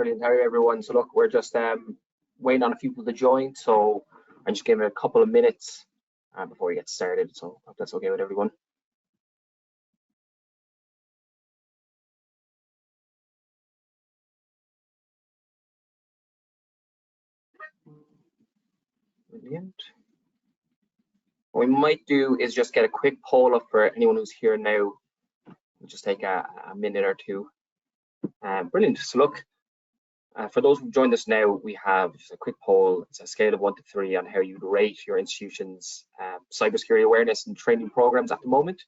Brilliant. How are you, everyone? So look, we're just waiting on a few people to join, so I'm just giving it a couple of minutes before we get started. So I hope that's okay with everyone. Brilliant. What we might do is just get a quick poll up for anyone who's here now. We'll just take a minute or two. Brilliant. So look, for those who've joined us now, we have a quick poll. It's a scale of 1 to 3 on how you'd rate your institution's cybersecurity awareness and training programs at the moment.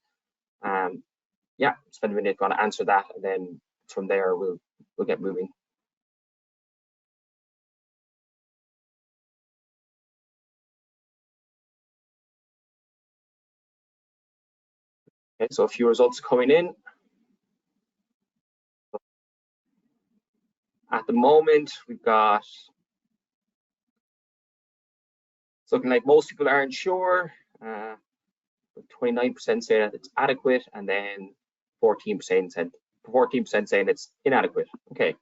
Yeah, spend a minute, going to answer that, and then from there we'll get moving. Okay, so a few results coming in. At the moment, we've got, it's looking like most people aren't sure. 29% say that it's adequate, and then 14% saying it's inadequate. Okay.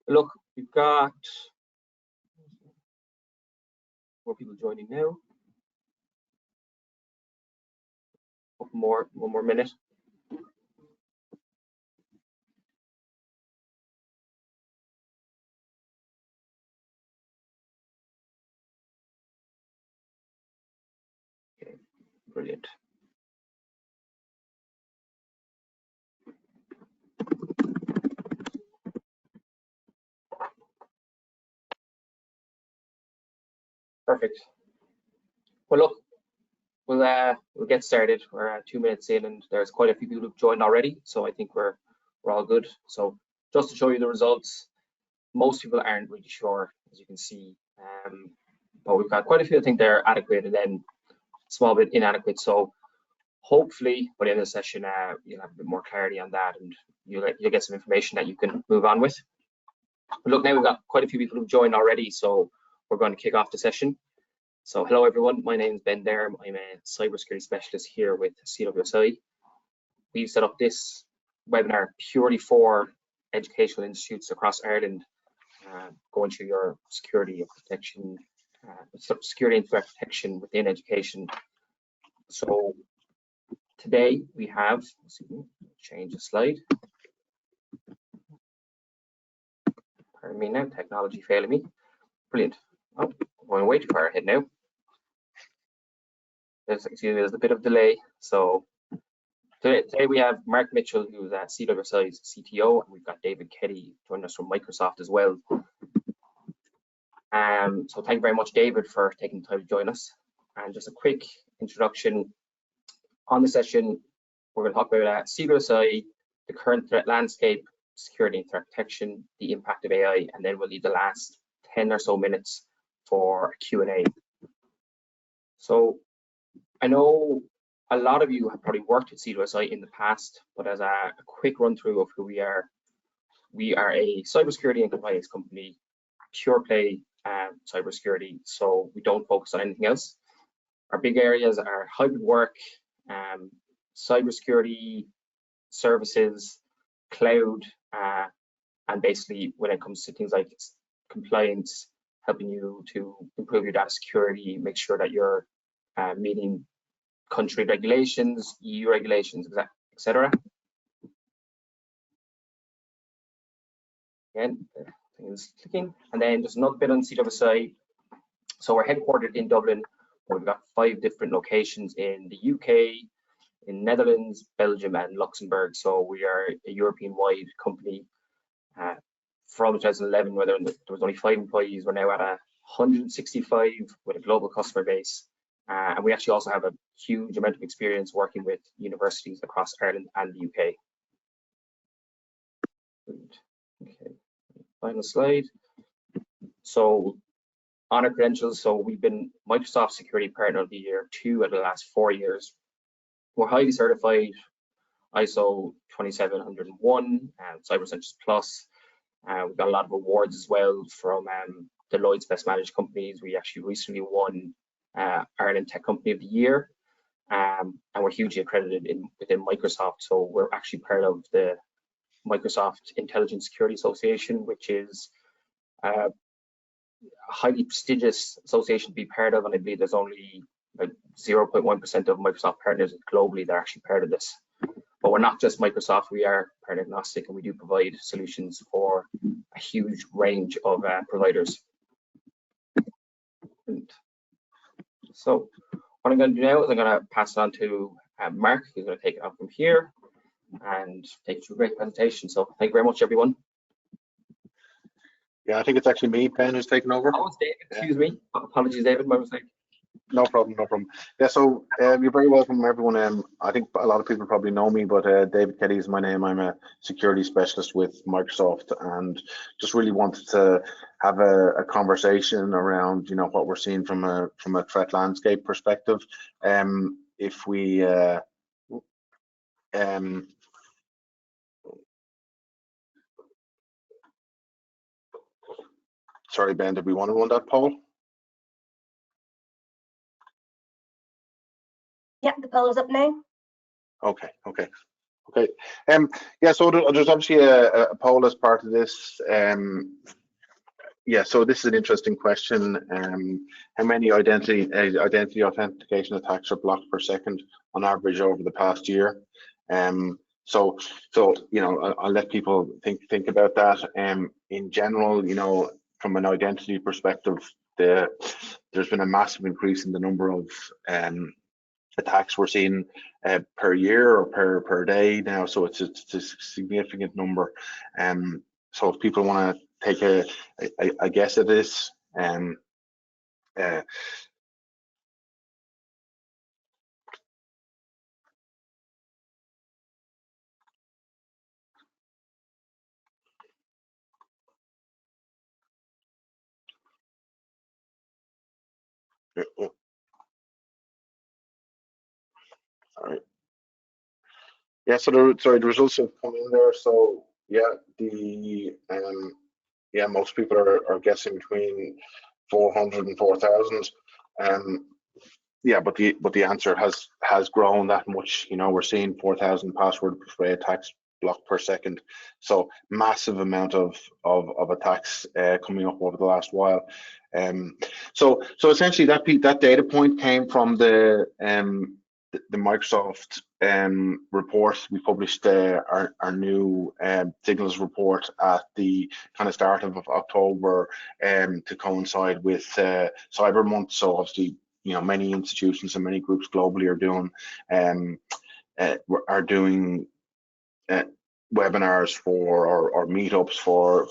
Look, we've got more people joining now. One more minute. Okay, brilliant. Perfect. Well, look, we'll get started. We're 2 minutes in, and there's quite a few people who've joined already, so I think we're all good. So just to show you the results, most people aren't really sure, as you can see, but we've got quite a few. I think they're adequate, and then a small bit inadequate. So hopefully by the end of the session, you'll have a bit more clarity on that, and you'll get some information that you can move on with. But look, now we've got quite a few people who've joined already, so we're going to kick off the session. So hello everyone, my name is Ben Derm. I'm a cybersecurity specialist here with CWSI. We've set up this webinar purely for educational institutes across Ireland, going through your security and protection, security and threat protection within education. So today we have, change the slide. Pardon me now, technology failing me. Brilliant. Oh, I'm going way too far ahead now. There's a bit of delay. So today we have Mark Mitchell, who's at CWSI's CTO, and we've got David Keddy joining us from Microsoft as well. So thank you very much, David, for taking the time to join us. And just a quick introduction on the session. We're going to talk about CWSI, the current threat landscape, security and threat protection, the impact of AI, and then we'll leave the last 10 or so minutes for a Q&A. So I know a lot of you have probably worked at CWSI in the past, but as a quick run through of who we are a cybersecurity and compliance company, pure play cybersecurity, so we don't focus on anything else. Our big areas are hybrid work, cybersecurity services, cloud, and basically when it comes to things like compliance, helping you to improve your data security, make sure that you're meeting country regulations, EU regulations, etc. Again, things clicking, and then just another bit on CWSI. So we're headquartered in Dublin, where we've got 5 different locations in the UK, in Netherlands, Belgium, and Luxembourg. So we are a European-wide company. From 2011, where there was only 5 employees, we're now at 165 with a global customer base. And we actually also have a huge amount of experience working with universities across Ireland and the UK. Okay, final slide. So on our credentials, so we've been Microsoft Security Partner of the Year 2 out of the last 4 years. We're highly certified ISO 27001 and Cyber Essentials Plus. We've got a lot of awards as well from Deloitte's Best Managed Companies. We actually recently won Ireland Tech Company of the Year, and we're hugely accredited within Microsoft. So we're actually part of the Microsoft Intelligence Security Association, which is a highly prestigious association to be part of, and I believe there's only like 0.1% of Microsoft partners globally that are actually part of this. But we're not just Microsoft, we are partner agnostic, and we do provide solutions for a huge range of providers. And so what I'm going to do now is I'm going to pass it on to Mark, who's going to take it on from here and take you through a great presentation. So thank you very much, everyone. Yeah, I think it's actually me, Ben, who's taking over. Oh, it's David. Excuse me. Apologies, David. My mistake. No problem, no problem. Yeah, so you're very welcome, everyone. I think a lot of people probably know me, but David Kelly is my name. I'm a security specialist with Microsoft, and just really wanted to have a conversation around, you know, what we're seeing from a threat landscape perspective. If we sorry, Ben, did we want to run that poll? Yeah, the poll is up now. Okay. Yeah, so there's obviously a poll as part of this. Yeah, so this is an interesting question. How many identity authentication attacks are blocked per second on average over the past year? So you know, I'll let people think about that. In general, you know, from an identity perspective, there's been a massive increase in the number of attacks we're seeing per year or per day now, so it's a significant number. So if people want to take a guess at this, sorry. Yeah, so the results have come in there. So yeah, yeah, most people are guessing between 400 and 4,000. Yeah, but the answer has grown that much. You know, we're seeing 4,000 password attacks blocked per second. So massive amount of attacks coming up over the last while. So essentially that data point came from the Microsoft report. We published our new signals report at the kind of start of October to coincide with Cyber Month. So obviously, you know, many institutions and many groups globally are doing webinars or meetups for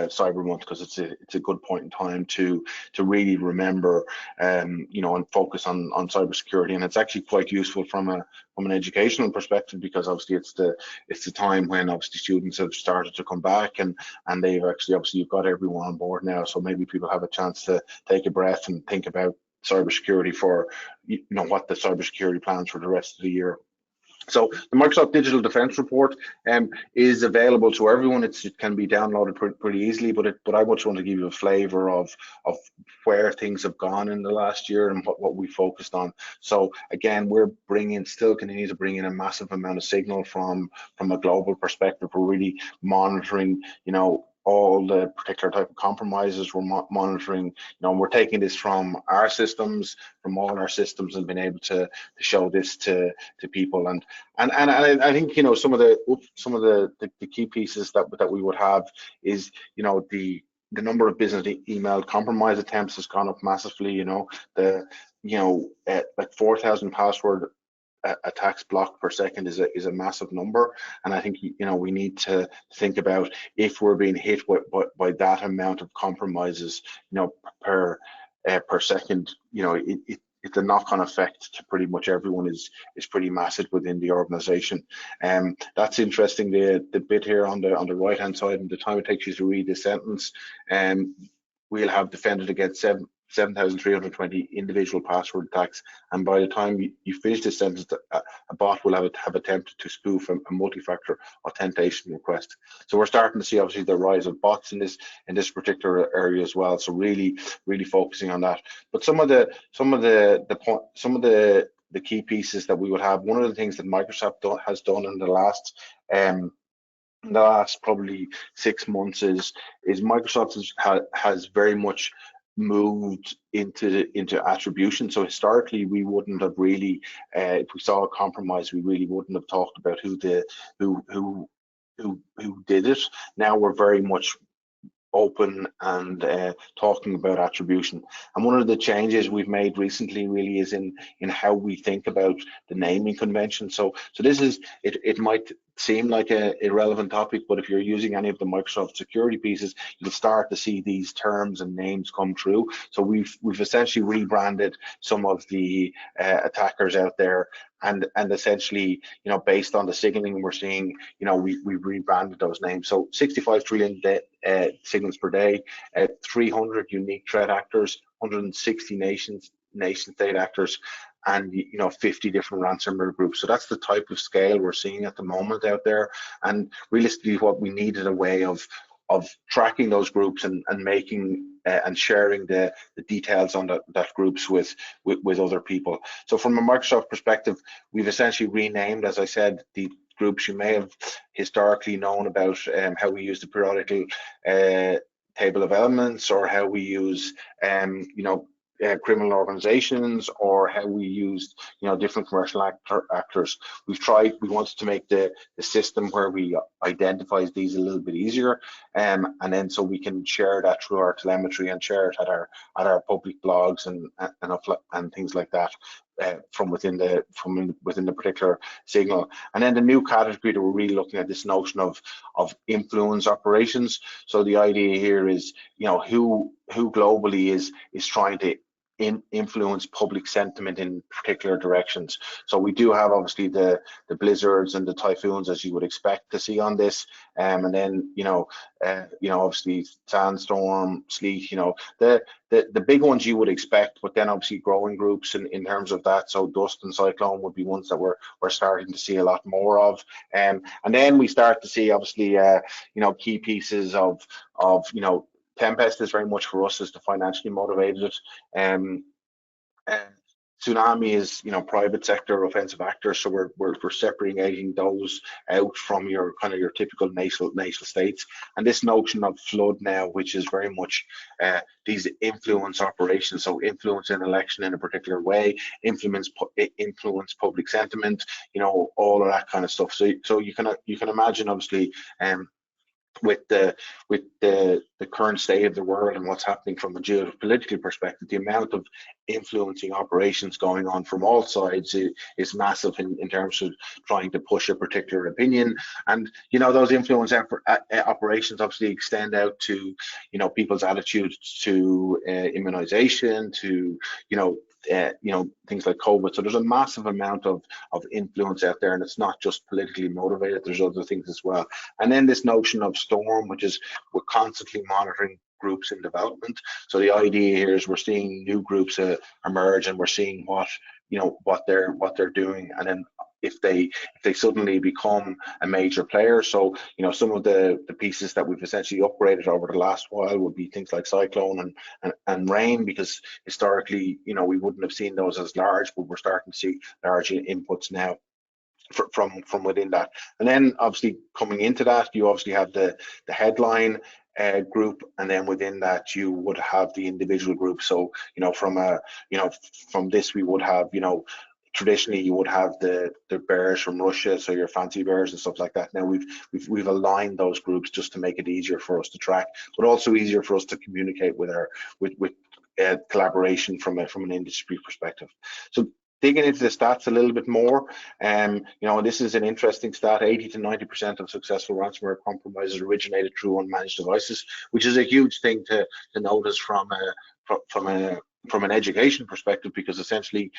Cyber Month, because it's a good point in time to really remember you know, and focus on cybersecurity. And it's actually quite useful from an educational perspective, because obviously it's the time when obviously students have started to come back, and they've actually obviously you've got everyone on board now, so maybe people have a chance to take a breath and think about cybersecurity for, you know, what the cybersecurity plans for the rest of the year. So the Microsoft Digital Defense Report is available to everyone. It can be downloaded pretty easily, but I just want to give you a flavour of where things have gone in the last year and what we focused on. So again, we're still continue to bring in a massive amount of signal from a global perspective. We're really monitoring, you know, all the particular type of compromises. We're monitoring, you know, and we're taking this from our systems, from all our systems, and being able to show this to people. And I think, you know, some of the key pieces that we would have is, you know, the number of business email compromise attempts has gone up massively. You know, like 4,000 password attacks blocked per second is a massive number. And I think, you know, we need to think about, if we're being hit by that amount of compromises, you know, per second, you know, the knock-on effect to pretty much everyone is pretty massive within the organization. That's interesting. The bit here on the right hand side, and the time it takes you to read this sentence, we'll have defended against 7,320 individual password attacks, and by the time you finish this sentence, a bot will have attempted to spoof a multi-factor authentication request. So we're starting to see obviously the rise of bots in this particular area as well. So really focusing on that. But some of the key pieces that we would have. One of the things that Microsoft has done in the last in the last probably 6 months is Microsoft has very much moved into attribution. So historically, we wouldn't have really, if we saw a compromise, we really wouldn't have talked about who who did it. Now we're very much open and talking about attribution. And one of the changes we've made recently really is in how we think about the naming convention. So this is it might seem like a irrelevant topic, but if you're using any of the Microsoft security pieces, you'll start to see these terms and names come through. So we've essentially rebranded some of the attackers out there, and essentially, based on the signaling we're seeing, we rebranded those names. So 65 trillion signals per day, 300 unique threat actors, 160 nation state actors, and 50 different ransomware groups. So that's the type of scale we're seeing at the moment out there. And realistically, what we needed a way of tracking those groups and making and sharing the details on that groups with other people. So from a Microsoft perspective, we've essentially renamed, as I said, the groups you may have historically known about, how we use the periodical table of elements, or how we use criminal organizations, or how we used different commercial actors. We wanted to make the system where we identify these a little bit easier, and then so we can share that through our telemetry and share it at our public blogs and things like that. From within the particular signal. And then the new category that we're really looking at, this notion of influence operations. So the idea here is, who globally is trying to influence public sentiment in particular directions. So we do have obviously the blizzards and the typhoons, as you would expect to see on this, and then obviously sandstorm, sleet, the big ones you would expect, but then obviously growing groups in terms of that. So dust and cyclone would be ones that we're starting to see a lot more of, and then we start to see obviously key pieces of Tempest is very much for us as the financially motivated. Tsunami is private sector offensive actors, so we're separating those out from your your typical nation states. And this notion of flood now, which is very much these influence operations, so influence an election in a particular way, influence public sentiment, all of that kind of stuff. So you can imagine obviously with the current state of the world and what's happening from a geopolitical perspective, the amount of influencing operations going on from all sides is massive in terms of trying to push a particular opinion. And those influence operations obviously extend out to people's attitudes to immunization, to things like COVID. So there's a massive amount of influence out there, and it's not just politically motivated. There's other things as well. And then this notion of storm, which is we're constantly monitoring groups in development. So the idea here is we're seeing new groups emerge, and we're seeing what they're doing, and then if they suddenly become a major player. So some of the pieces that we've essentially upgraded over the last while would be things like cyclone and rain, because historically we wouldn't have seen those as large, but we're starting to see large inputs now from within that. And then obviously coming into that, you obviously have the headline group, and then within that you would have the individual group. So from this we would have traditionally you would have the bears from Russia, so your fancy bears and stuff like that. Now we've aligned those groups just to make it easier for us to track, but also easier for us to communicate with collaboration from an industry perspective. So digging into the stats a little bit more, this is an interesting stat: 80 to 90% of successful ransomware compromises originated through unmanaged devices, which is a huge thing to notice from an education perspective, because essentially,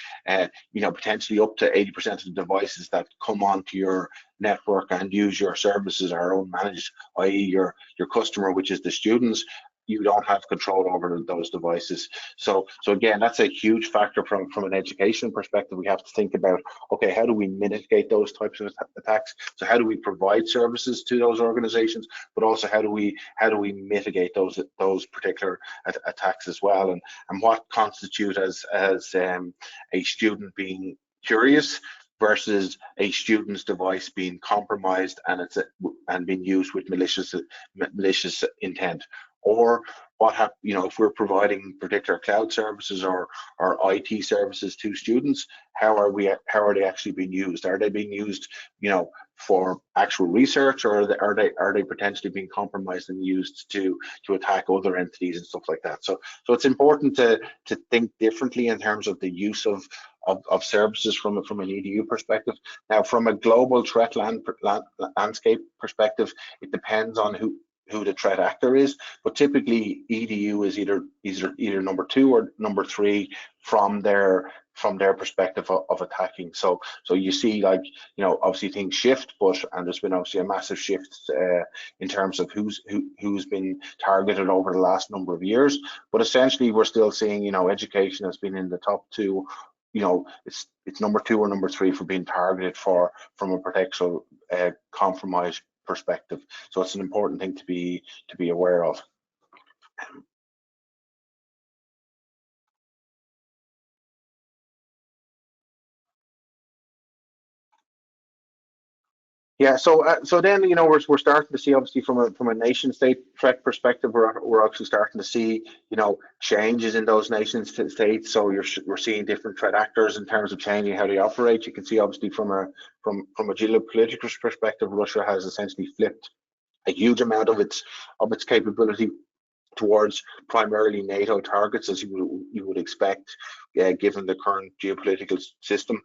potentially up to 80% of the devices that come onto your network and use your services are unmanaged, i.e. your customer, which is the students. You don't have control over those devices. So again, that's a huge factor from an education perspective. We have to think about, okay, how do we mitigate those types of attacks? So how do we provide services to those organizations, but also how do we mitigate those particular attacks as well? And what constitute as a student being curious versus a student's device being compromised and being used with malicious intent. Or if we're providing particular cloud services or IT services to students, how are they actually being used? Are they being used, for actual research, or are they potentially being compromised and used to attack other entities and stuff like that? So it's important to think differently in terms of the use of services from an EDU perspective. Now, from a global threat landscape perspective, it depends on who the threat actor is, but typically EDU is either number 2 or number 3 from their perspective of attacking. So you see, obviously things shift, and there's been obviously a massive shift in terms of who's been targeted over the last number of years. But essentially, we're still seeing, education has been in the top 2. It's number 2 or number 3 for being targeted from a potential compromise perspective. So it's an important thing to be aware of. Yeah, so then we're starting to see, obviously, from a nation state threat perspective, we're actually starting to see changes in those nation states. So we're seeing different threat actors in terms of changing how they operate. You can see, obviously, from a geopolitical perspective, Russia has essentially flipped a huge amount of its capability towards primarily NATO targets, as you would expect, given the current geopolitical system.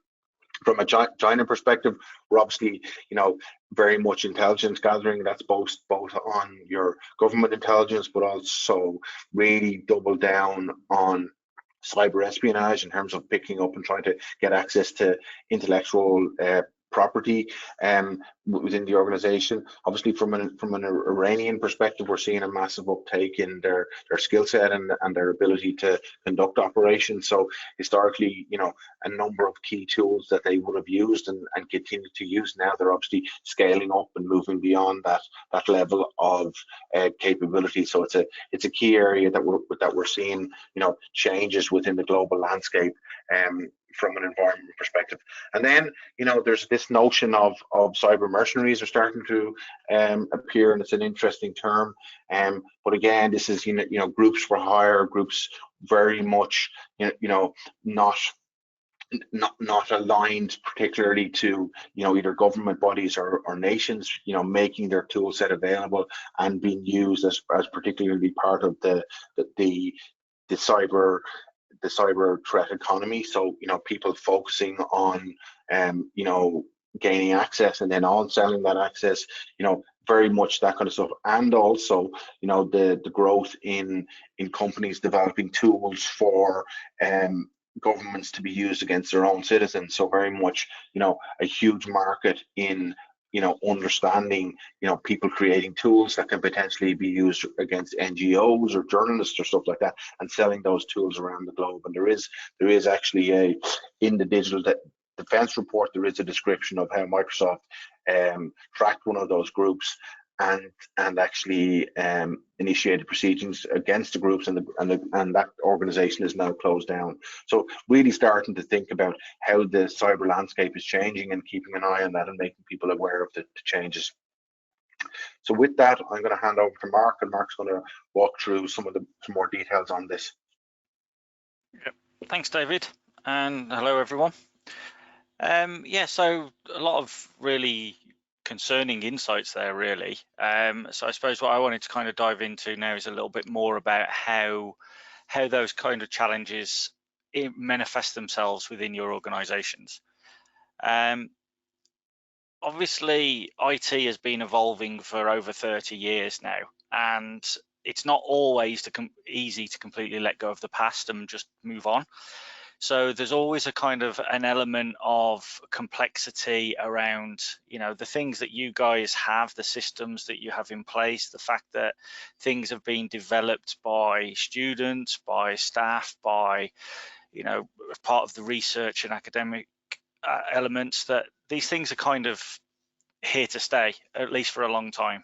From a China perspective, we're obviously, very much intelligence gathering. That's both on your government intelligence, but also really double down on cyber espionage in terms of picking up and trying to get access to intellectual property within the organization. Obviously, from an Iranian perspective, we're seeing a massive uptake in their skill set and their ability to conduct operations. So historically, a number of key tools that they would have used and continue to use now, they're obviously scaling up and moving beyond that level of capability. So it's a key area that we're seeing, changes within the global landscape from an environment perspective. And then, there's this notion of cyber mercenaries are starting to appear, and it's an interesting term. But again, this is, groups for hire, groups very much, not aligned particularly to either government bodies or nations, making their tool set available and being used as particularly part of the cyber threat economy. So people focusing on gaining access and then on selling that access, very much that kind of stuff. And also the growth in companies developing tools for governments to be used against their own citizens. So very much a huge market in understanding people creating tools that can potentially be used against NGOs or journalists or stuff like that, and selling those tools around the globe. And there is actually in the digital defense report, there is a description of how Microsoft tracked one of those groups and actually initiated proceedings against the groups, and that organization is now closed down. So really starting to think about how the cyber landscape is changing and keeping an eye on that and making people aware of the changes. So with that, I'm going to hand over to Mark, and Mark's going to walk through some more details on this. Yep. Thanks, David, and hello everyone. So a lot of really concerning insights there, really. So I suppose what I wanted to kind of dive into now is a little bit more about how those kind of challenges manifest themselves within your organizations. Obviously, IT has been evolving for over 30 years now, and it's not always easy to completely let go of the past and just move on. So there's always a kind of an element of complexity around, the things that you guys have, the systems that you have in place, the fact that things have been developed by students, by staff, by, part of the research and academic elements, that these things are kind of here to stay, at least for a long time.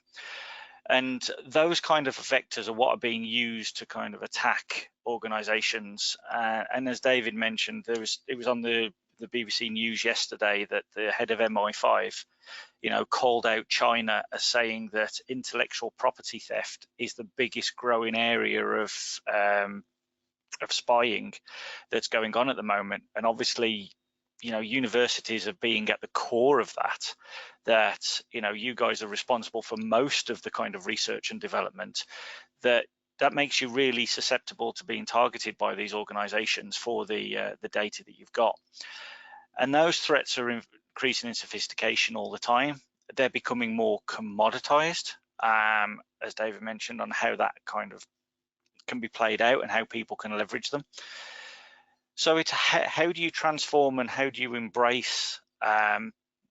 And those kind of vectors are what are being used to kind of attack organizations. And as David mentioned, it was on the the BBC News yesterday that the head of MI5, called out China as saying that intellectual property theft is the biggest growing area of spying that's going on at the moment. And obviously, universities are being at the core of that, you guys are responsible for most of the kind of research and development that makes you really susceptible to being targeted by these organizations for the data that you've got. And those threats are increasing in sophistication all the time. They're becoming more commoditized, as David mentioned, on how that kind of can be played out and how people can leverage them. So it's how do you transform and how do you embrace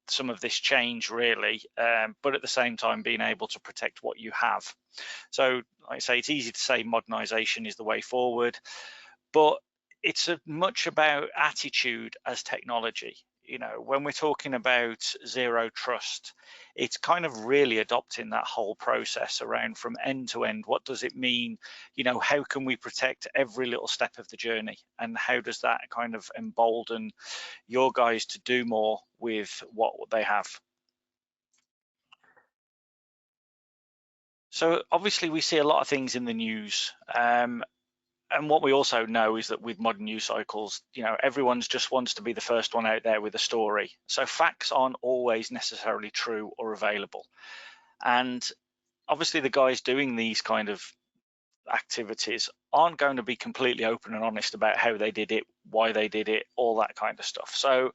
some of this change, really, but at the same time being able to protect what you have. So like I say, it's easy to say modernization is the way forward, but it's much about attitude as technology. When we're talking about zero trust, it's kind of really adopting that whole process around from end to end. What does it mean? How can we protect every little step of the journey? And how does that kind of embolden your guys to do more with what they have? So obviously we see a lot of things in the news. And what we also know is that with modern news cycles, everyone's just wants to be the first one out there with a story. So facts aren't always necessarily true or available. And obviously the guys doing these kind of activities aren't going to be completely open and honest about how they did it, why they did it, all that kind of stuff. So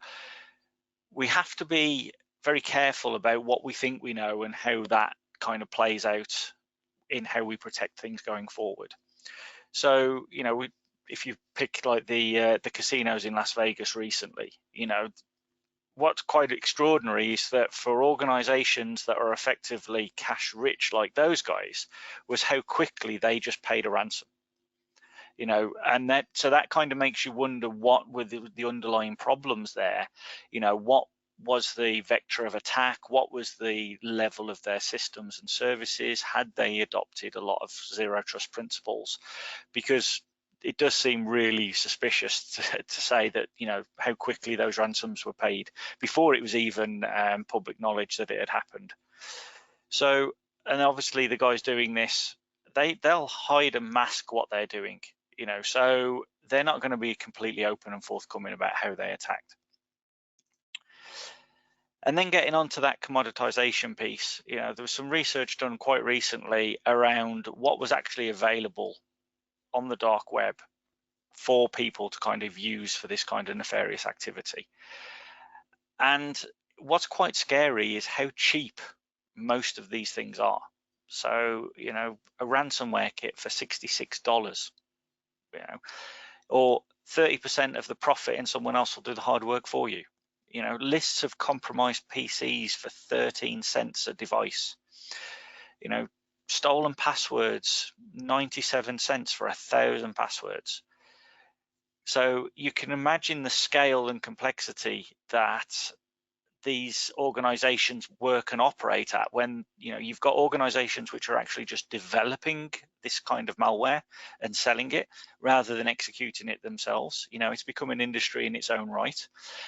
we have to be very careful about what we think we know and how that kind of plays out in how we protect things going forward. So, if you pick like the casinos in Las Vegas recently, what's quite extraordinary is that for organizations that are effectively cash rich like those guys, was how quickly they just paid a ransom. And that kind of makes you wonder what were the underlying problems there. What was the vector of attack? What was the level of their systems and services? Had they adopted a lot of zero trust principles? Because it does seem really suspicious to say that, how quickly those ransoms were paid before it was even public knowledge that it had happened. So, and obviously the guys doing this, they'll hide and mask what they're doing, so they're not going to be completely open and forthcoming about how they attacked. And then getting onto that commoditization piece, there was some research done quite recently around what was actually available on the dark web for people to kind of use for this kind of nefarious activity. And what's quite scary is how cheap most of these things are. So, a ransomware kit for $66, or 30% of the profit and someone else will do the hard work for you. Lists of compromised PCs for 13 cents a device. Stolen passwords, 97 cents for 1,000 passwords. So you can imagine the scale and complexity that these organizations work and operate at when you've got organizations which are actually just developing this kind of malware and selling it rather than executing it themselves. It's become an industry in its own right.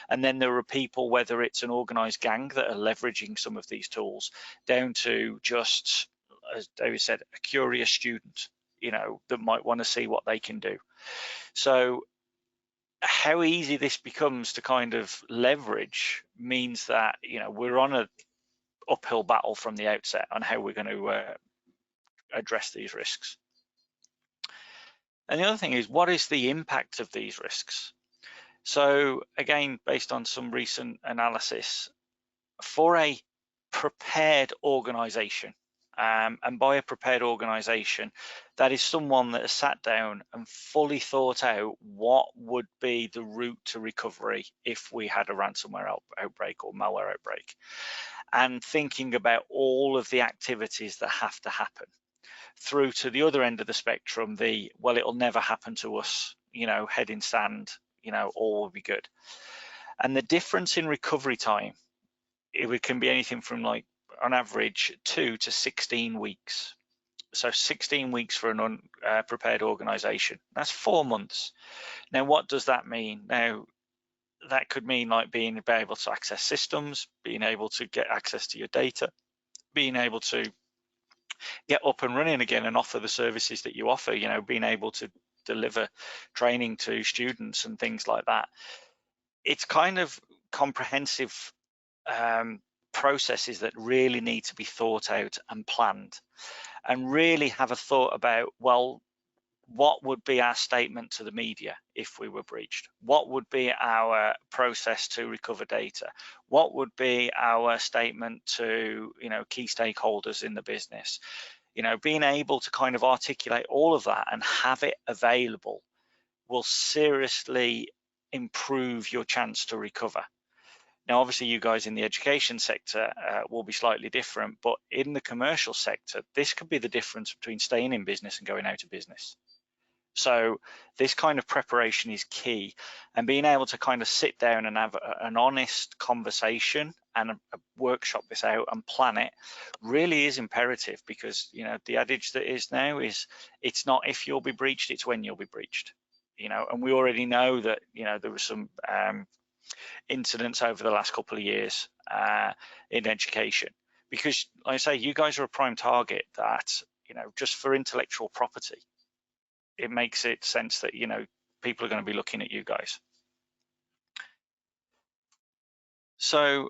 And then there are people, whether it's an organized gang that are leveraging some of these tools, down to just, as David said, a curious student, that might want to see what they can do. So how easy this becomes to kind of leverage means that we're on an uphill battle from the outset on how we're going to address these risks. And the other thing is, what is the impact of these risks? So again, based on some recent analysis, for a prepared organization, and by a prepared organization, that is someone that has sat down and fully thought out what would be the route to recovery if we had a ransomware outbreak or malware outbreak, and thinking about all of the activities that have to happen, through to the other end of the spectrum, well, it'll never happen to us, head in sand, all will be good. And the difference in recovery time, it can be anything from like, on average, 2 to 16 weeks. So 16 weeks for an unprepared organization. That's 4 months. Now, what does that mean? Now, that could mean like being able to access systems, being able to get access to your data, being able to get up and running again and offer the services that you offer, you know, being able to deliver training to students and things like that. It's kind of comprehensive processes that really need to be thought out and planned, and really have a thought about, well, what would be our statement to the media if we were breached? What would be our process to recover data? What would be our statement to, you know, key stakeholders in the business? You know, being able to kind of articulate all of that and have it available will seriously improve your chance to recover. Now, obviously, you guys in the education sector will be slightly different, but in the commercial sector, this could be the difference between staying in business and going out of business. So this kind of preparation is key, and being able to kind of sit down and have an honest conversation and workshop this out and plan it really is imperative, because, you know, the adage that is now is, it's not if you'll be breached, it's when you'll be breached. You know, and we already know that, you know, there was some incidents over the last couple of years in education, because, like I say, you guys are a prime target that, you know, just for intellectual property, it makes it sense that, you know, people are going to be looking at you guys. So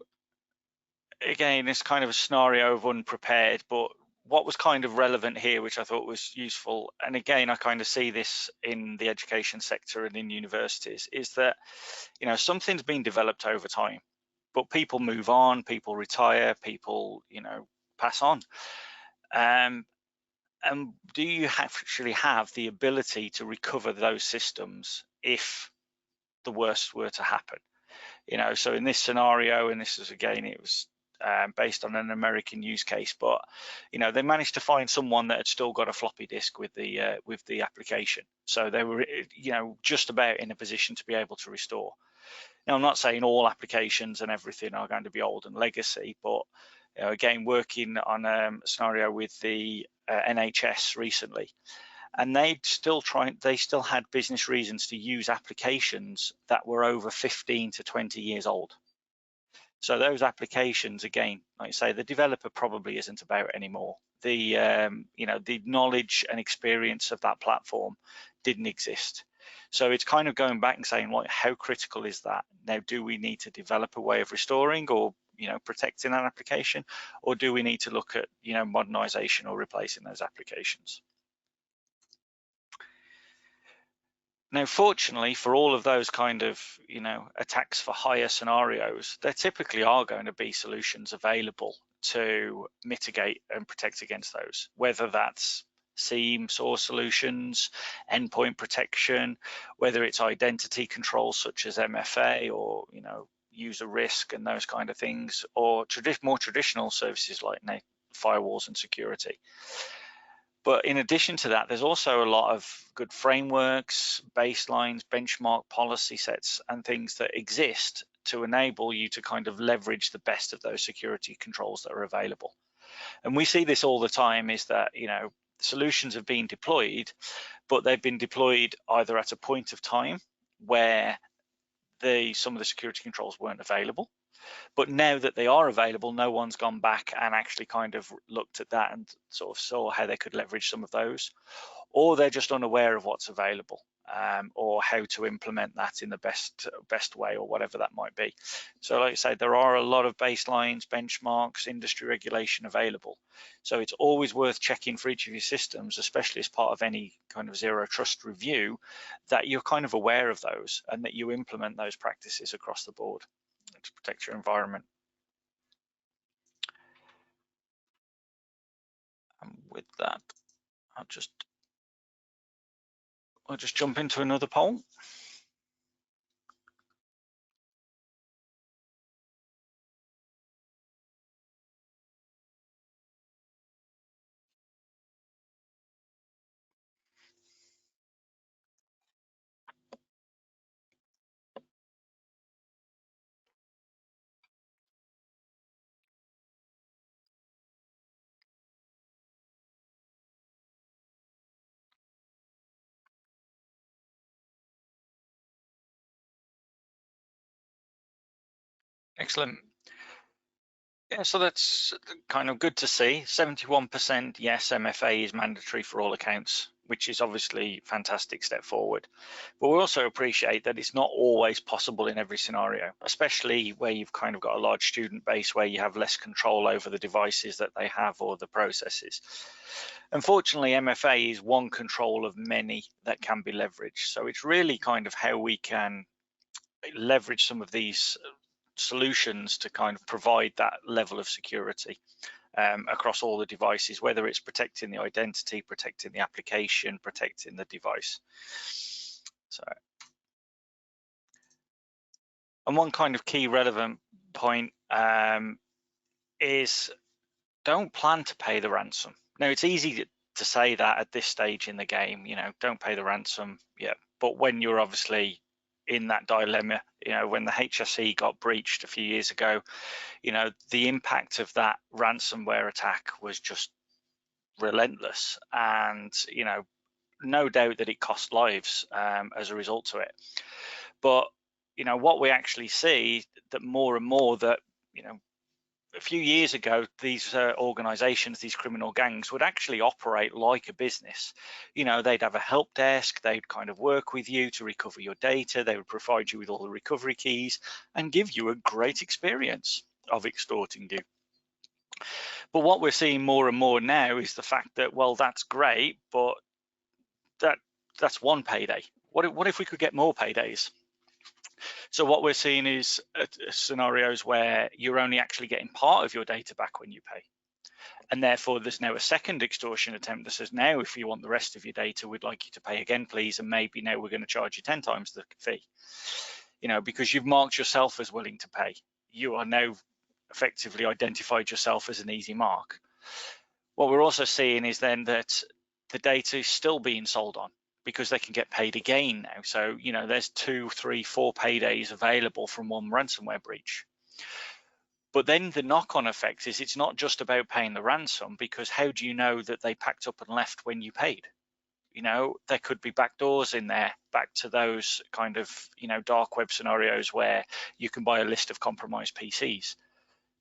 again, it's kind of a scenario of unprepared, but what was kind of relevant here, which I thought was useful, and again, I kind of see this in the education sector and in universities, is that, you know, something's been developed over time, but people move on, people retire, people, you know, pass on. And do you actually have the ability to recover those systems if the worst were to happen? You know, so in this scenario, and this is, again, it was based on an American use case, but, you know, they managed to find someone that had still got a floppy disk with the application, so they were, you know, just about in a position to be able to restore. Now, I'm not saying all applications and everything are going to be old and legacy, but, you know, again, working on a scenario with the NHS recently, and they still had business reasons to use applications that were over 15 to 20 years old. So those applications, again, like I say, the developer probably isn't about anymore. The you know, the knowledge and experience of that platform didn't exist. So it's kind of going back and saying, like, how critical is that? Now, do we need to develop a way of restoring or, you know, protecting an application, or do we need to look at, you know, modernization or replacing those applications? Now, fortunately, for all of those kind of, you know, attacks for hire scenarios, there typically are going to be solutions available to mitigate and protect against those, whether that's SIEM source solutions, endpoint protection, whether it's identity controls such as MFA, or, you know, user risk and those kind of things, or more traditional services like firewalls and security. But in addition to that, there's also a lot of good frameworks, baselines, benchmark policy sets, and things that exist to enable you to kind of leverage the best of those security controls that are available. And we see this all the time, is that, you know, solutions have been deployed, but they've been deployed either at a point of time where some of the security controls weren't available, but now that they are available, no one's gone back and actually kind of looked at that and sort of saw how they could leverage some of those, or they're just unaware of what's available, or how to implement that in the best way, or whatever that might be. So like I say, there are a lot of baselines, benchmarks, industry regulation available. So it's always worth checking for each of your systems, especially as part of any kind of zero trust review, that you're kind of aware of those and that you implement those practices across the board to protect your environment. And with that, I'll just jump into another poll. Excellent. Yeah, so that's kind of good to see. 71%, yes, MFA is mandatory for all accounts, which is obviously a fantastic step forward. But we also appreciate that it's not always possible in every scenario, especially where you've kind of got a large student base where you have less control over the devices that they have or the processes. Unfortunately, MFA is one control of many that can be leveraged. So it's really kind of how we can leverage some of these solutions to kind of provide that level of security across all the devices, whether it's protecting the identity, protecting the application, protecting the device. So, and one kind of key relevant point is don't plan to pay the ransom. Now, it's easy to say that at this stage in the game, you know, don't pay the ransom, yeah. But when you're obviously in that dilemma, you know, when the HSE got breached a few years ago, you know, the impact of that ransomware attack was just relentless, and you know, no doubt that it cost lives as a result to it. But you know, what we actually see that more and more that, you know, a few years ago, these organizations, these criminal gangs would actually operate like a business. You know, they'd have a help desk, they'd kind of work with you to recover your data, they would provide you with all the recovery keys and give you a great experience of extorting you. But what we're seeing more and more now is the fact that, well, that's great, but that's one payday. What if we could get more paydays? So what we're seeing is scenarios where you're only actually getting part of your data back when you pay. And therefore, there's now a second extortion attempt that says, now, if you want the rest of your data, we'd like you to pay again, please. And maybe now we're going to charge you 10 times the fee, you know, because you've marked yourself as willing to pay. You are now effectively identified yourself as an easy mark. What we're also seeing is then that the data is still being sold on because they can get paid again now. So, you know, there's 2, 3, 4 paydays available from one ransomware breach. But then the knock-on effect is it's not just about paying the ransom, because how do you know that they packed up and left when you paid? You know, there could be backdoors in there, back to those kind of, you know, dark web scenarios where you can buy a list of compromised PCs.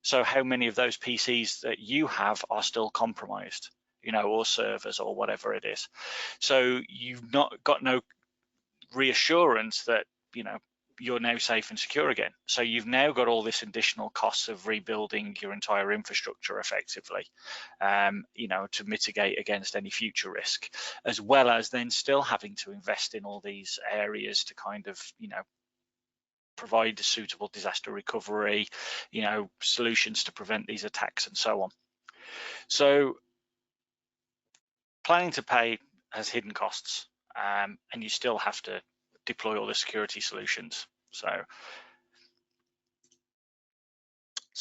So how many of those PCs that you have are still compromised, you know, or servers or whatever it is? So you've not got no reassurance that, you know, you're now safe and secure again. So you've now got all this additional costs of rebuilding your entire infrastructure effectively, you know, to mitigate against any future risk, as well as then still having to invest in all these areas to kind of, you know, provide suitable disaster recovery, you know, solutions to prevent these attacks and so on. So planning to pay has hidden costs, and you still have to deploy all the security solutions. So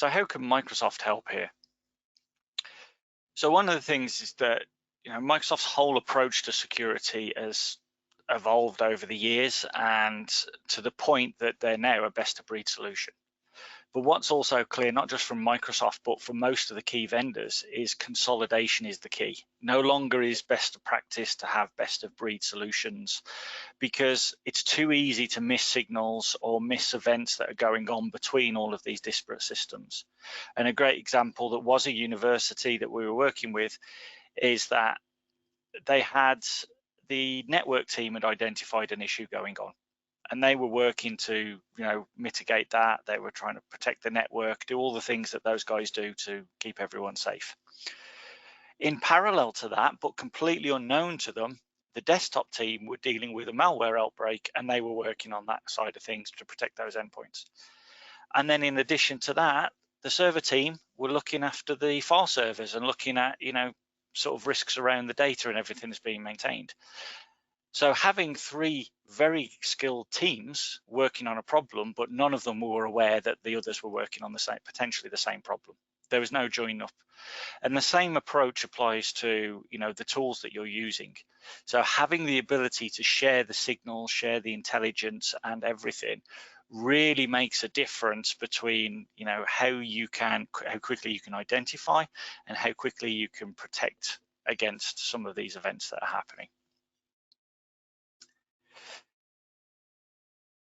how can Microsoft help here? So one of the things is that, you know, Microsoft's whole approach to security has evolved over the years, and to the point that they're now a best of breed solution. But what's also clear, not just from Microsoft, but from most of the key vendors, is consolidation is the key. No longer is best of practice to have best of breed solutions, because it's too easy to miss signals or miss events that are going on between all of these disparate systems. And a great example that was a university that we were working with is that they had the network team had identified an issue going on, and they were working to, you know, mitigate that. They were trying to protect the network, do all the things that those guys do to keep everyone safe. In parallel to that, but completely unknown to them, the desktop team were dealing with a malware outbreak, and they were working on that side of things to protect those endpoints. And then in addition to that, the server team were looking after the file servers and looking at, you know, sort of risks around the data and everything that's being maintained. So having 3 very skilled teams working on a problem, but none of them were aware that the others were working on the same, potentially the same problem. There was no joining up. And the same approach applies to, you know, the tools that you're using. So having the ability to share the signals, share the intelligence and everything really makes a difference between, you know, how quickly you can identify and how quickly you can protect against some of these events that are happening.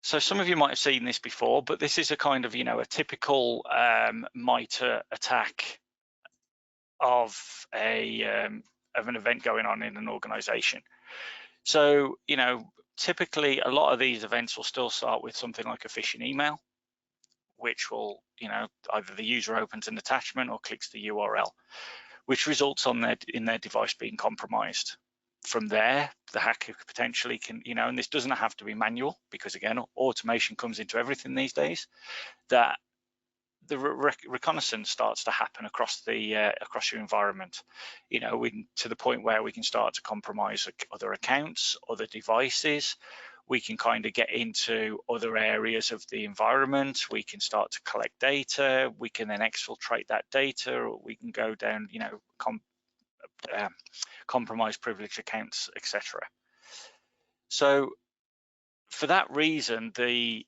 So some of you might have seen this before, but this is a kind of, a typical MITRE attack of an event going on in an organization. So, typically a lot of these events will still start with something like a phishing email, which will, either the user opens an attachment or clicks the URL, which results in their device being compromised. From there, the hacker potentially can, and this doesn't have to be manual, because again, automation comes into everything these days, that the reconnaissance starts to happen across your environment, to the point where we can start to compromise other accounts, other devices. We can kind of get into other areas of the environment. We can start to collect data. We can then exfiltrate that data, or we can go down, compromise privileged accounts, etc. So for that reason, the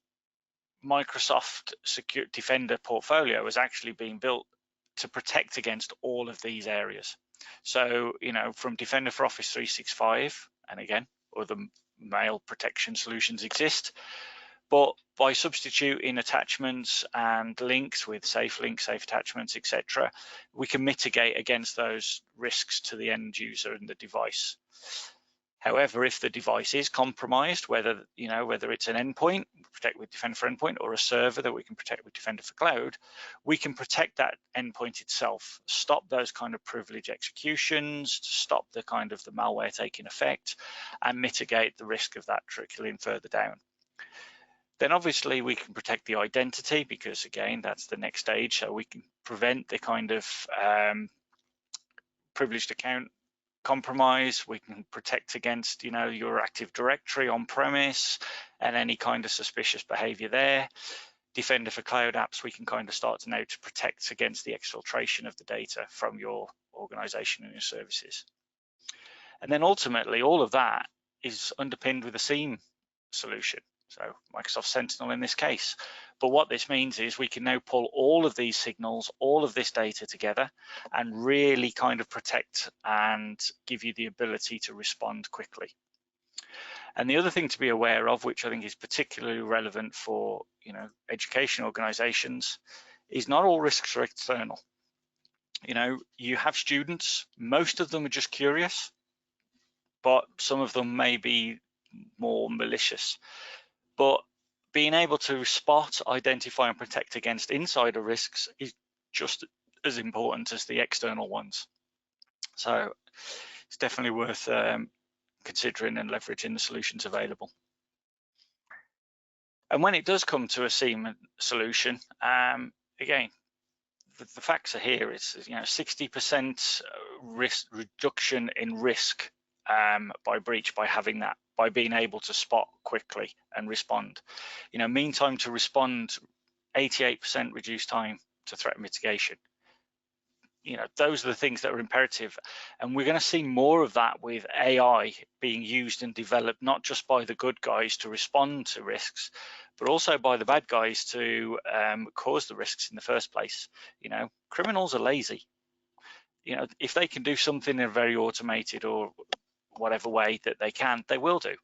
Microsoft Secure Defender portfolio has actually been built to protect against all of these areas. So, from Defender for Office 365, and again, other mail protection solutions exist, but by substituting attachments and links with safe links, safe attachments, etc., we can mitigate against those risks to the end user and the device. However, if the device is compromised, whether it's an endpoint, protect with Defender for Endpoint, or a server that we can protect with Defender for Cloud, we can protect that endpoint itself, stop those kind of privilege executions, stop the kind of the malware taking effect, and mitigate the risk of that trickling further down. Then obviously we can protect the identity, because again, that's the next stage. So we can prevent the kind of privileged account compromise. We can protect against, your Active Directory on premise and any kind of suspicious behavior there. Defender for Cloud apps, we can kind of start to now to protect against the exfiltration of the data from your organization and your services. And then ultimately, all of that is underpinned with a SIEM solution. So Microsoft Sentinel in this case. But what this means is we can now pull all of these signals, all of this data together, and really kind of protect and give you the ability to respond quickly. And the other thing to be aware of, which I think is particularly relevant for, education organizations, is not all risks are external. You have students, most of them are just curious, but some of them may be more malicious. But being able to spot, identify, and protect against insider risks is just as important as the external ones. So it's definitely worth considering and leveraging the solutions available. And when it does come to a SIEM solution, again, the facts are here. It's 60% risk reduction in risk by breach by having that, by being able to spot quickly and respond. Mean time to respond, 88% reduced time to threat mitigation. Those are the things that are imperative. And we're going to see more of that with AI being used and developed, not just by the good guys to respond to risks, but also by the bad guys to cause the risks in the first place. Criminals are lazy. If they can do something in a very automated or whatever way that they can, they will do.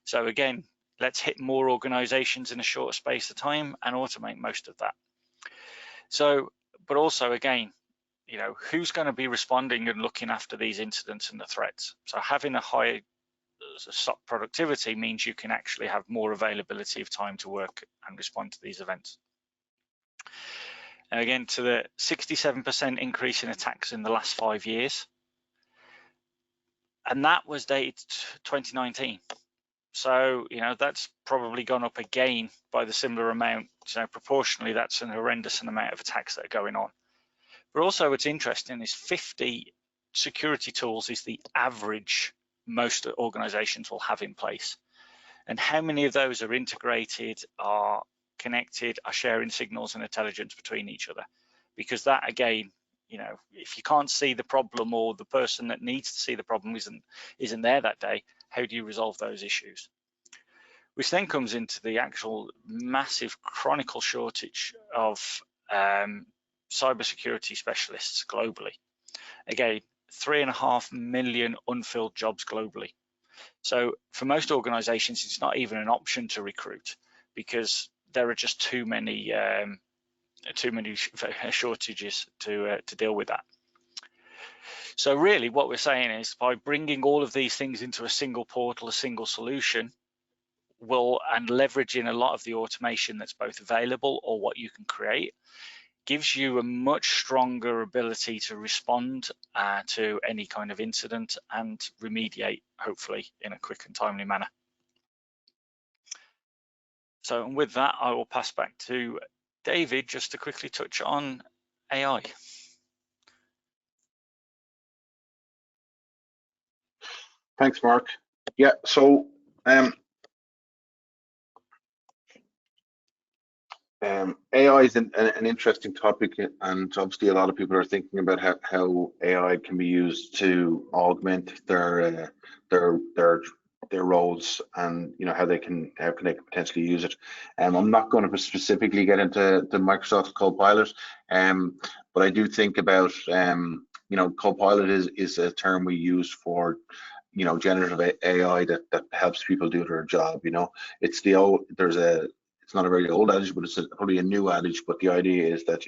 So again, let's hit more organizations in a shorter space of time and automate most of that. So, but also again, who's going to be responding and looking after these incidents and the threats? So having a high SOC productivity means you can actually have more availability of time to work and respond to these events. And again, to the 67% increase in attacks in the last 5 years. And that was dated 2019. So, that's probably gone up again by the similar amount. So proportionally, that's an horrendous amount of attacks that are going on. But also what's interesting is 50 security tools is the average most organizations will have in place. And how many of those are integrated, are connected, are sharing signals and intelligence between each other? Because that, again, if you can't see the problem, or the person that needs to see the problem isn't there that day, how do you resolve those issues? Which then comes into the actual massive chronicle shortage of cybersecurity specialists globally. Again, 3.5 million unfilled jobs globally. So for most organizations, it's not even an option to recruit. because there are just too many shortages to deal with that. So really what we're saying is, by bringing all of these things into a single portal, a single solution, and leveraging a lot of the automation that's both available or what you can create, gives you a much stronger ability to respond to any kind of incident and remediate, hopefully, in a quick and timely manner. So, and with that, I will pass back to David just to quickly touch on AI. Thanks, Mark. Yeah, so AI is an interesting topic, and obviously a lot of people are thinking about how AI can be used to augment their roles, and how can they potentially use it. I'm not going to specifically get into the Microsoft Copilot, but I do think about Copilot is a term we use for generative AI that helps people do their job. It's it's not a very old adage, but it's probably a new adage. But the idea is that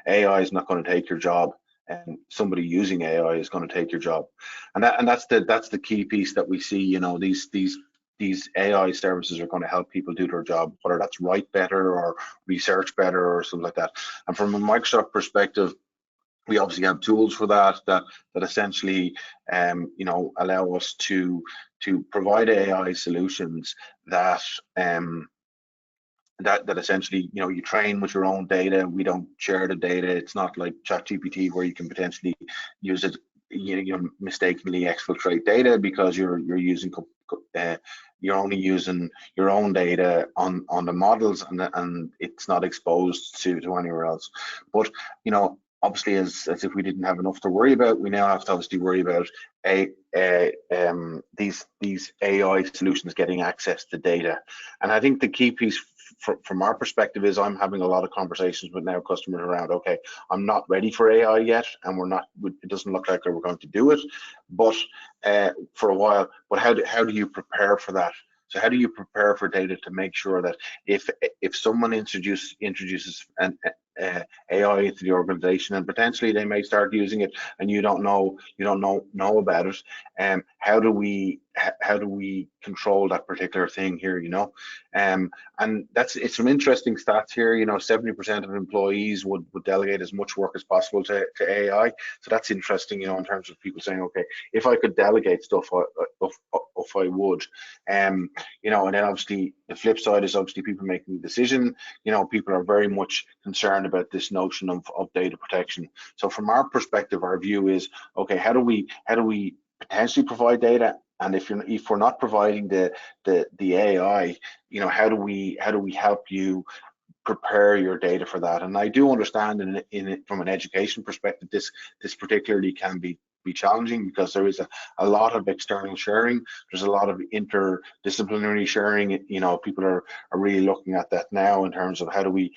AI is not going to take your job, and somebody using AI is going to take your job, and that's the key piece that we see. These AI services are going to help people do their job, whether that's write better or research better or something like that. And from a Microsoft perspective, we obviously have tools for that essentially allow us to provide AI solutions that that essentially you train with your own data. We don't share the data. It's not like ChatGPT where you can potentially use it mistakenly exfiltrate data because you're only using your own data on the models, and it's not exposed to anywhere else. But obviously, as if we didn't have enough to worry about, we now have to obviously worry about these AI solutions getting access to data. And I think the key piece from our perspective is I'm having a lot of conversations with now customers around, okay, I'm not ready for AI yet, and it doesn't look like we're going to do it, but for a while. But how do you prepare for that? So how do you prepare for data to make sure that if someone introduces an AI into the organization, and potentially they may start using it and you don't know about it, how do we control that particular thing here? And it's some interesting stats here. 70% of employees would delegate as much work as possible to AI. So that's interesting, in terms of people saying, okay, if I could delegate stuff, if I would. And then obviously the flip side is obviously people making the decision. People are very much concerned about this notion of data protection. So from our perspective, our view is, okay, how do we potentially provide data? And if we're not providing the AI, how do we help you prepare your data for that? And I do understand from an education perspective, this particularly can be challenging because there is a lot of external sharing. There's a lot of interdisciplinary sharing. People are really looking at that now in terms of how do we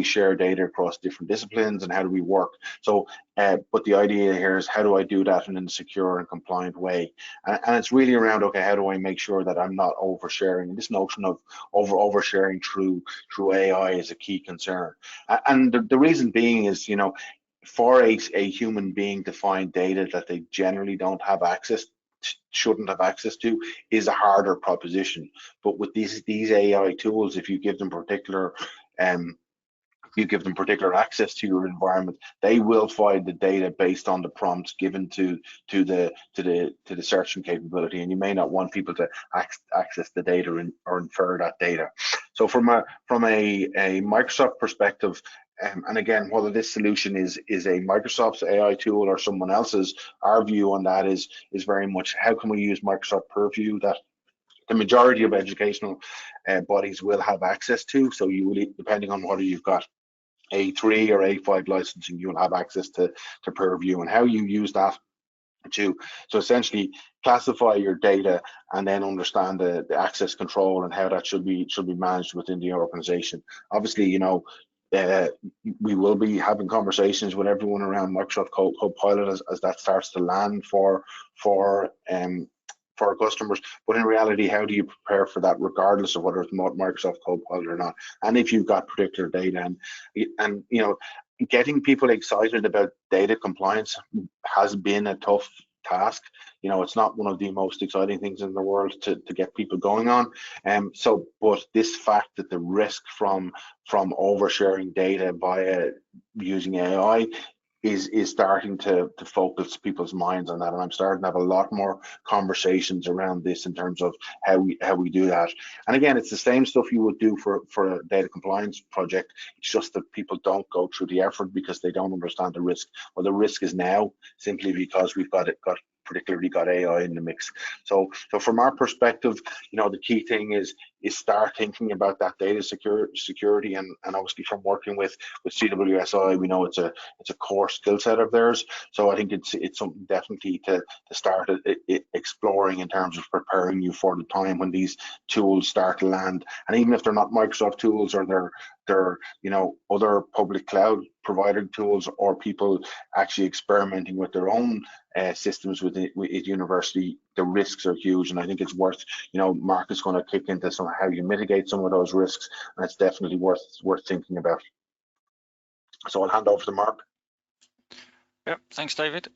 share data across different disciplines, and how do we work. So but the idea here is, how do I do that in a secure and compliant way? And it's really around, okay, how do I make sure that I'm not oversharing? And this notion of oversharing through AI is a key concern. And the reason being is, for a human being to find data that they generally shouldn't have access to is a harder proposition. But with these AI tools, if you give them particular access to your environment, they will find the data based on the prompts given to the searching capability, and you may not want people to access the data or infer that data. So from a Microsoft perspective, and again, whether this solution is a Microsoft's AI tool or someone else's, our view on that is very much, how can we use Microsoft Purview that the majority of educational bodies will have access to? So you will, depending on whether you've got A3 or A5 licensing, you'll have access to Purview, and how you use that to essentially classify your data and then understand the access control and how that should be managed within the organization. Obviously, we will be having conversations with everyone around Microsoft Copilot as that starts to land for for our customers. But in reality, how do you prepare for that, regardless of whether it's Microsoft Copilot or not? And if you've got particular data, and you know, getting people excited about data compliance has been a tough task. You know, it's not one of the most exciting things in the world to get people going on. But this fact that the risk from oversharing data via using AI is starting to focus people's minds on that, and I'm starting to have a lot more conversations around this in terms of how we do that. And again, it's the same stuff you would do for a data compliance project. It's just that people don't go through the effort because they don't understand the risk. Well, the risk is now simply because we've particularly got AI in the mix. So from our perspective, you know, the key thing is start thinking about that data security, and obviously from working with CWSI, we know it's a core skill set of theirs. So I think it's something definitely to start exploring in terms of preparing you for the time when these tools start to land. And even if they're not Microsoft tools, or they're you know, other public cloud provided tools, or people actually experimenting with their own systems with university, the risks are huge. And I think it's worth, you know, Mark is going to kick into some how you mitigate some of those risks, and it's definitely worth thinking about. So I'll hand over to Mark. Yep, thanks, David.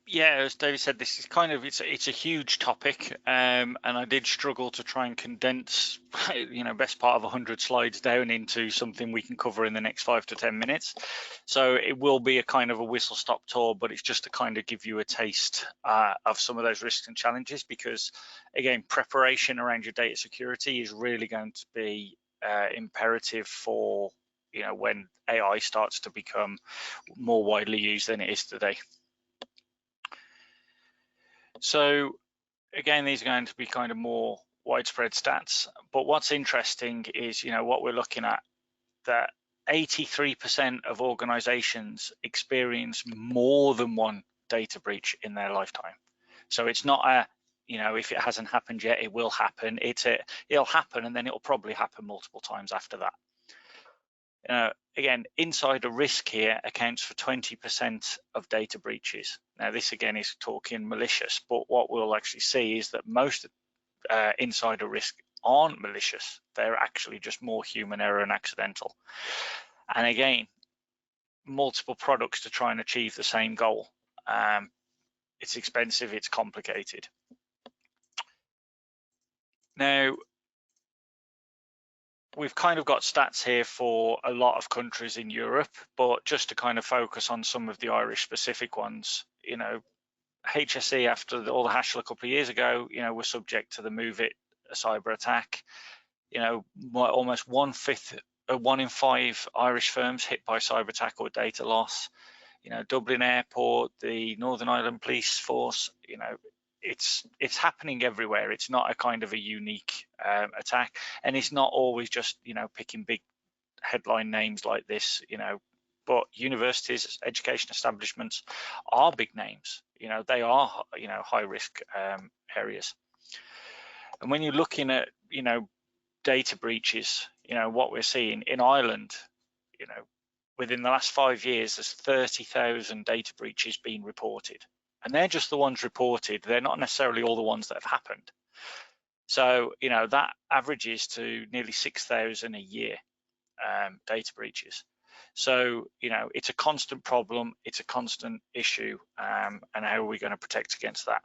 Yeah, as David said, this is kind of, it's a huge topic, and I did struggle to try and condense, you know, best part of 100 slides down into something we can cover in the next 5 to 10 minutes. So it will be a kind of a whistle-stop tour, but it's just to kind of give you a taste of some of those risks and challenges, because again, preparation around your data security is really going to be imperative for, you know, when AI starts to become more widely used than it is today. So again, these are going to be kind of more widespread stats, but what's interesting is, you know, what we're looking at, that 83% of organizations experience more than one data breach in their lifetime. So it's not a, you know, if it hasn't happened yet, it will happen. It'll happen, and then it'll probably happen multiple times after that. Again, insider risk here accounts for 20% of data breaches. Now, this again is talking malicious, but what we'll actually see is that most insider risk aren't malicious. They're actually just more human error and accidental. And again, multiple products to try and achieve the same goal. It's expensive, it's complicated. Now, we've kind of got stats here for a lot of countries in Europe, but just to kind of focus on some of the Irish specific ones, you know, HSE, after all the hassle a couple of years ago, you know, were subject to the Move It cyber attack. You know, almost 1 in 5 Irish firms hit by cyber attack or data loss. You know, Dublin Airport, the Northern Ireland Police Force, you know, it's happening everywhere. It's not a kind of a unique attack, and it's not always just, you know, picking big headline names like this, you know, but universities, education establishments are big names. You know, they are, you know, high risk areas. And when you're looking at, you know, data breaches, you know, what we're seeing in Ireland, you know, within the last 5 years, there's 30,000 data breaches being reported. And they're just the ones reported. They're not necessarily all the ones that have happened. So, you know, that averages to nearly 6,000 a year, data breaches. So, you know, it's a constant problem. It's a constant issue. And how are we going to protect against that?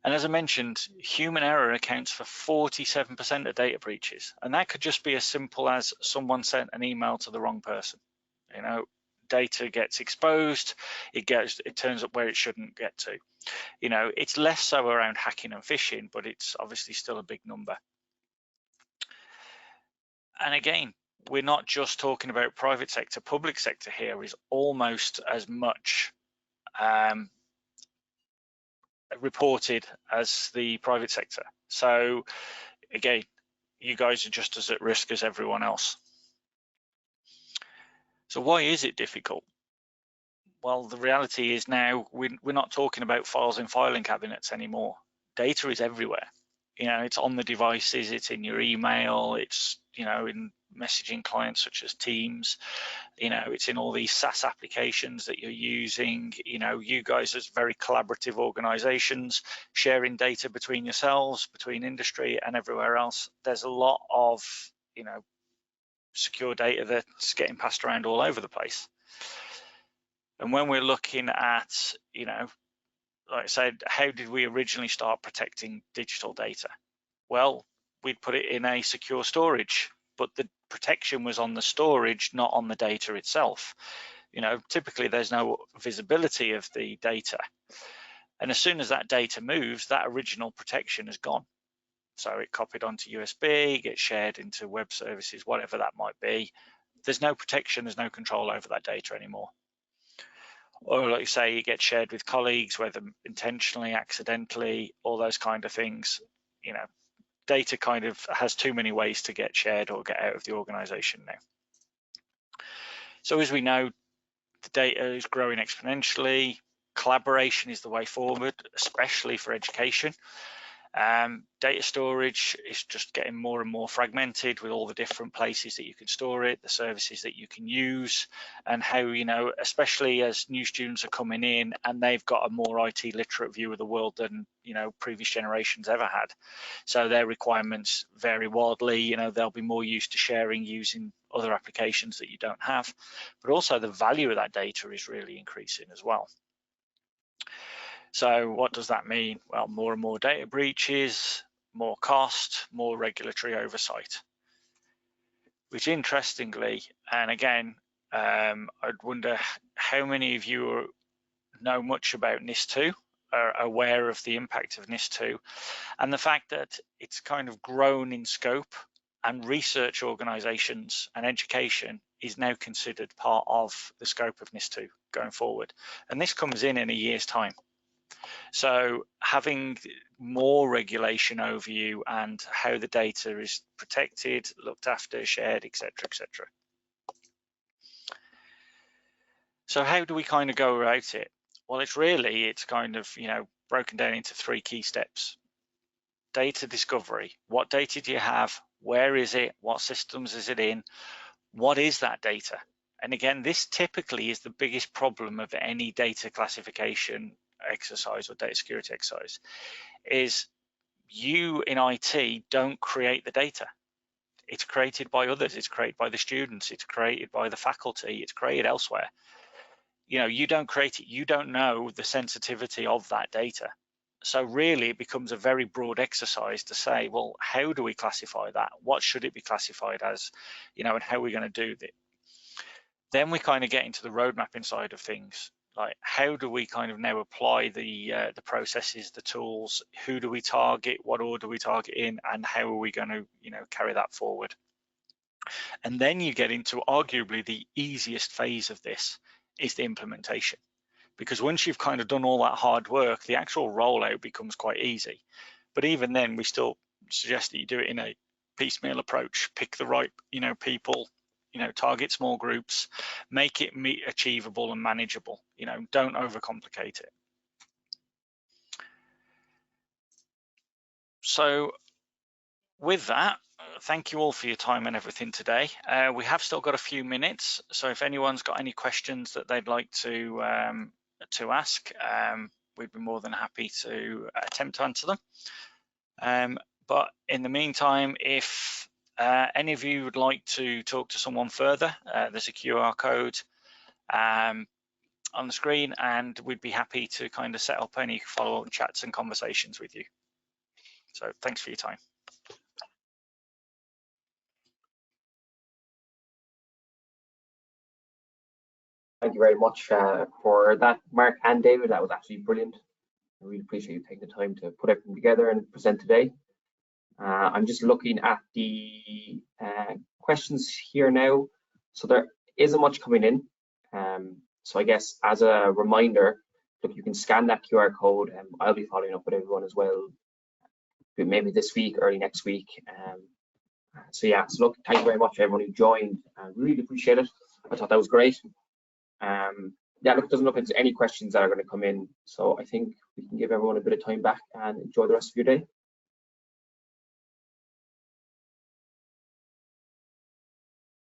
And as I mentioned, human error accounts for 47% of data breaches. And that could just be as simple as someone sent an email to the wrong person. You know, data gets exposed, it turns up where it shouldn't get to. You know, it's less so around hacking and phishing, but it's obviously still a big number. And again, we're not just talking about private sector. Public sector here is almost as much reported as the private sector. So again, you guys are just as at risk as everyone else. So why is it difficult? Well, the reality is now we're not talking about files in filing cabinets anymore. Data is everywhere. You know, it's on the devices, it's in your email, it's, you know, in messaging clients such as Teams. You know, it's in all these SaaS applications that you're using. You know, you guys as very collaborative organizations sharing data between yourselves, between industry and everywhere else. There's a lot of, you know, secure data that's getting passed around all over the place. And when we're looking at, you know, like I said, how did we originally start protecting digital data? Well, we'd put it in a secure storage, but the protection was on the storage, not on the data itself. You know, typically there's no visibility of the data. And as soon as that data moves, that original protection is gone. So it copied onto USB, gets shared into web services, whatever that might be. There's no protection, there's no control over that data anymore. Or like you say, it gets shared with colleagues, whether intentionally, accidentally, all those kind of things. You know, data kind of has too many ways to get shared or get out of the organization now. So as we know, the data is growing exponentially. Collaboration is the way forward, especially for education. Data storage is just getting more and more fragmented with all the different places that you can store it, the services that you can use, and how, you know, especially as new students are coming in and they've got a more IT literate view of the world than, you know, previous generations ever had. So their requirements vary wildly. You know, they'll be more used to sharing using other applications that you don't have, but also the value of that data is really increasing as well. So what does that mean? Well, more and more data breaches, more cost, more regulatory oversight. Which interestingly, and again, I'd wonder how many of you know much about NIS2, are aware of the impact of NIS2, and the fact that it's kind of grown in scope, and research organizations and education is now considered part of the scope of NIS2 going forward. And this comes in a year's time. So having more regulation over you and how the data is protected, looked after, shared, etc., etc. So how do we kind of go about it? Well, it's kind of, you know, broken down into 3 key steps. Data discovery. What data do you have? Where is it? What systems is it in? What is that data? And again, this typically is the biggest problem of any data classification exercise or data security exercise, is you in IT don't create the data. It's created by others, it's created by the students, it's created by the faculty, it's created elsewhere. You know, you don't create it, you don't know the sensitivity of that data. So really it becomes a very broad exercise to say, well, how do we classify that? What should it be classified as? You know, and how are we going to do that? Then we kind of get into the road mapping side of things. Like, how do we kind of now apply the processes, the tools? Who do we target? What order we target in? And how are we going to, you know, carry that forward? And then you get into arguably the easiest phase of this is the implementation. Because once you've kind of done all that hard work, the actual rollout becomes quite easy. But even then, we still suggest that you do it in a piecemeal approach. Pick the right, you know, people. You know, target small groups, make it achievable and manageable. You know, don't overcomplicate it. So with that, thank you all for your time and everything today. We have still got a few minutes, so if anyone's got any questions that they'd like to ask, we'd be more than happy to attempt to answer them. But in the meantime, if any of you would like to talk to someone further, there's a QR code on the screen, and we'd be happy to kind of set up any follow-up chats and conversations with you. So thanks for your time. Thank you very much for that, Mark and David. That was absolutely brilliant. I really appreciate you taking the time to put everything together and present today. I'm just looking at the questions here now. So there isn't much coming in. So I guess as a reminder, look, you can scan that QR code, and I'll be following up with everyone as well, maybe this week, early next week. So yeah, so look, thank you very much everyone who joined. I really appreciate it. I thought that was great. Yeah, look, it doesn't look like there's any questions that are going to come in. So I think we can give everyone a bit of time back and enjoy the rest of your day.